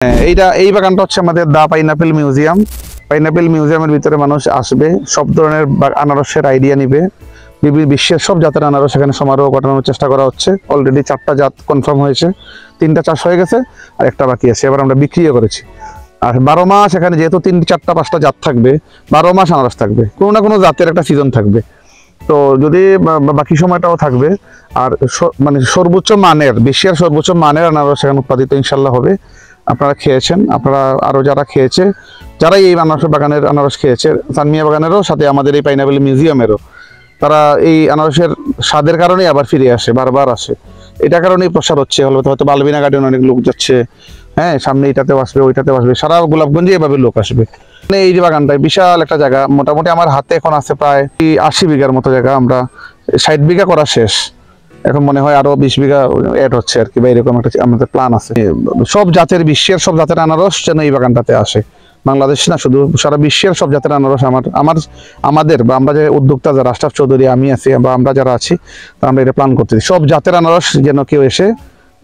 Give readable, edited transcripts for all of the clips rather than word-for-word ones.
এই বাগানটা হচ্ছে আমাদের দা পাইনাপেল মিউজিয়াম। পাইনাপেল মিউজিয়ামের ভিতরে মানুষ আসবে, সব ধরনের আনারসের আইডিয়া নিবে। বিশ্বের সব জাতের আনারস এখানে সমারোহ ঘটানোর চেষ্টা করা হচ্ছে। অলরেডি 4টা জাত কনফার্ম হয়েছে, 3টা চাষ হয়ে গেছে আর একটা বাকি আছে, এবার আমরা বিক্রিও করেছি। আর 12 মাস এখানে যেহেতু 3, 4, 5টা জাত থাকবে, 12 মাস আনারস থাকবে, কোনো না কোনো জাতের একটা সিজন থাকবে। তো যদি বাকি সময়টাও থাকবে। আর মানে সর্বোচ্চ মানের, বিশ্বের সর্বোচ্চ মানের আনারস এখানে উৎপাদিত ইনশাল্লাহ হবে। আপনারা খেয়েছেন, আপনারা আরও যারা খেয়েছে, যারা এই আনারস বাগানের আনারস খেয়েছে, সানমিয়া বাগানেরও সাথে আমাদের এই পাইনাপেল মিউজিয়ামেরও, তারা এই আনারসের স্বাদের কারণেই আবার ফিরে আসে, বারবার আসে। এটা কারণেই প্রসার হচ্ছে। হয়তো বালবিনা গার্ডেন অনেক লোক যাচ্ছে, হ্যাঁ, সামনে এটাতেও আসবে, ওইটাতেও আসবে, সারা গোলাপগঞ্জে এভাবে লোক আসবে। এই যে বাগানটায় বিশাল একটা জায়গা, মোটামুটি আমার হাতে এখন আছে প্রায় 80 বিঘার মতো জায়গা। আমরা 60 বিঘা করা শেষ, এখন মনে হয় আরো 20 বিঘা অ্যাড হচ্ছে আর কি, বা এরকম একটা আমাদের প্ল্যান আছে। সব জাতের, বিশ্বের সব জাতের আনারস যেন এই বাগানটাতে আসে। বাংলাদেশ না, শুধু সারা বিশ্বের সব জাতের আনারস আমাদের বা আমরা যে উদ্যোক্তা, যারা আশরাফ চৌধুরী, আমি আছি, বা আমরা যারা আছি, আমরা এটা প্ল্যান করতেছি। সব জাতের আনারস যেন কেউ এসে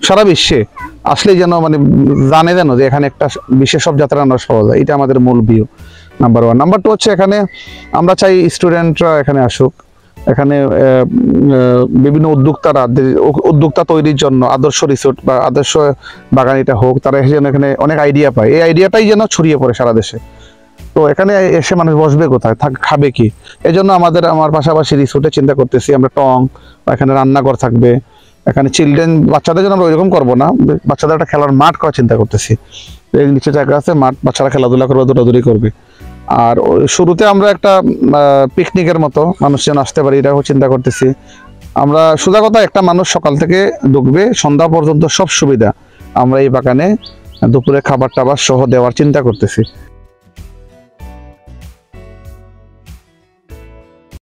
সারা বিশ্বে আসলেই যেন মানে জানে যেন যে এখানে একটা বিশ্বের সব জাতের আনারস পাওয়া যায়। এটা আমাদের মূল ভিউ, নাম্বার 1। নাম্বার 2 হচ্ছে এখানে আমরা চাই স্টুডেন্টরা এখানে আসুক। এখানে বিভিন্ন উদ্যোক্তা তৈরির জন্য আদর্শ রিসোর্ট বা আদর্শ বাগান এটা হোক, তারা এসে যেন এখানে অনেক আইডিয়া পায়। এই আইডিয়াটাই যেন ছড়িয়ে পড়ে সারা দেশে। তো এখানে এসে মানুষ বসবে কোথায়, খাবে কি, এই জন্য আমার পাশাপাশি রিসোর্টে চিন্তা করতেছি আমরা টং, এখানে রান্নাঘর থাকবে, এখানে চিলড্রেন, বাচ্চাদের জন্য আমরা ওইরকম করবো না, বাচ্চাদের একটা খেলার মাঠ করার চিন্তা করতেছি। এর নিচে জায়গা আছে, মাঠ, বাচ্চারা খেলাধুলা করবে, দৌড়াদৌড়ি করবে। আর শুরুতে আমরা একটা পিকনিকের মতো মানুষ যেন আসতে পারি, এটাও চিন্তা করতেছি আমরা। সোজা কথা, একটা মানুষ সকাল থেকে ঢুকবে, সন্ধ্যা পর্যন্ত সব সুবিধা আমরা এই বাগানে দুপুরে খাবার টাবার সহ দেওয়ার চিন্তা করতেছি।